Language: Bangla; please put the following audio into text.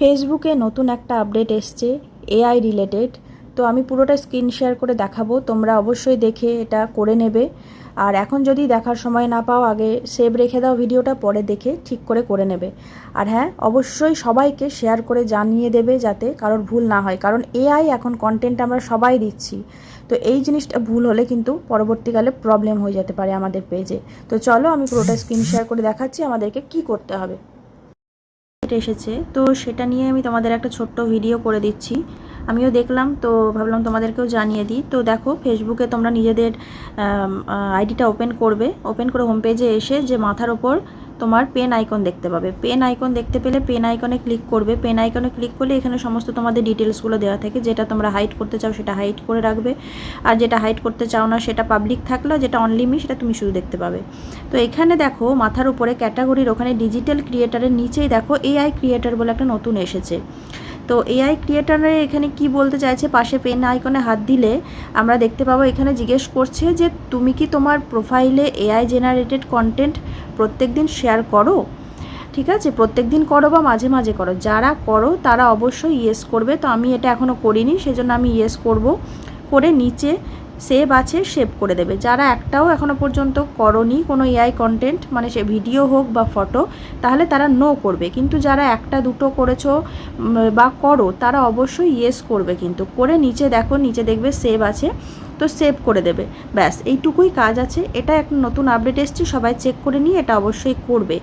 ফেসবুকে নতুন একটা আপডেট এসছে এআই রিলেটেড। তো আমি পুরোটা স্ক্রিন শেয়ার করে দেখাবো, তোমরা অবশ্যই দেখে এটা করে নেবে। আর এখন যদি দেখার সময় না পাও, আগে সেভ রেখে দাও ভিডিওটা, পরে দেখে ঠিক করে নেবে। আর হ্যাঁ, অবশ্যই সবাইকে শেয়ার করে জানিয়ে দেবে যাতে কারোর ভুল না হয়, কারণ এআই এখন কন্টেন্ট আমরা সবাই দিচ্ছি। তো এই জিনিসটা ভুল হলে কিন্তু পরবর্তীকালে প্রবলেম হয়ে যেতে পারে আমাদের পেজে। তো চলো আমি পুরোটা স্ক্রিন শেয়ার করে দেখাচ্ছি আমাদেরকে কি করতে হবে। এসেছে তো সেটা নিয়ে আমি তোমাদের একটা ছোট্ট ভিডিও করে দিচ্ছি। আমিও দেখলাম, তো ভাবলাম তোমাদেরকেও জানিয়ে দিই। তো দেখো, ফেসবুকে তোমরা নিজেদের আইডিটা ওপেন করবে। ওপেন করে হোম পেজে এসে যে মাথার ওপর তোমার পেন আইকন দেখতে পাবে, পেন আইকন দেখতে পেলে পেন আইকনে ক্লিক করবে। পেন আইকনে ক্লিক করলে এখানে সমস্ত তোমাদের ডিটেলসগুলো দেওয়া থাকে। যেটা তোমরা হাইড করতে চাও সেটা হাইড করে রাখবে, আর যেটা হাইড করতে চাও না সেটা পাবলিক থাকলো, যেটা অনলি মি সেটা তুমি শুধু দেখতে পাবে। তো এখানে দেখো মাথার উপরে ক্যাটাগরির ওখানে ডিজিটাল ক্রিয়েটারের নিচেই দেখো এআই ক্রিয়েটার বলে একটা নতুন এসেছে। তো এআই ক্রিয়েটারে এখানে কি বলতে চাইছে, পাশে পেন আইকনে হাত দিলে আমরা দেখতে পাবো এখানে জিজ্ঞেস করছে যে তুমি কি তোমার প্রোফাইলে এআই জেনারেটেড কন্টেন্ট প্রত্যেক দিন শেয়ার করো। ঠিক আছে, প্রত্যেক দিন করো বা মাঝে মাঝে করো। যারা করো তারা অবশ্যই ইয়েস করবে। তো আমি এটা এখনও করিনি, সেজন্য আমি ইয়েস করব। করে নিচে সেভ আছে, সেভ করে দেবে। যারা একটাও এখনও পর্যন্ত করনি কোনো এআই কন্টেন্ট, মানে সে ভিডিও হোক বা ফটো, তাহলে তারা নো করবে। কিন্তু যারা একটা দুটো করেছো বা করো, তারা অবশ্যই ইয়েস করবে। কিন্তু করে নিচে দেখো, নিচে দেখবে সেভ আছে, তো সেভ করে দেবে। ব্যাস এইটুকুই কাজ আছে। এটা একটা নতুন আপডেট এসছে, সবাই চেক করে নিয়ে এটা অবশ্যই করবে।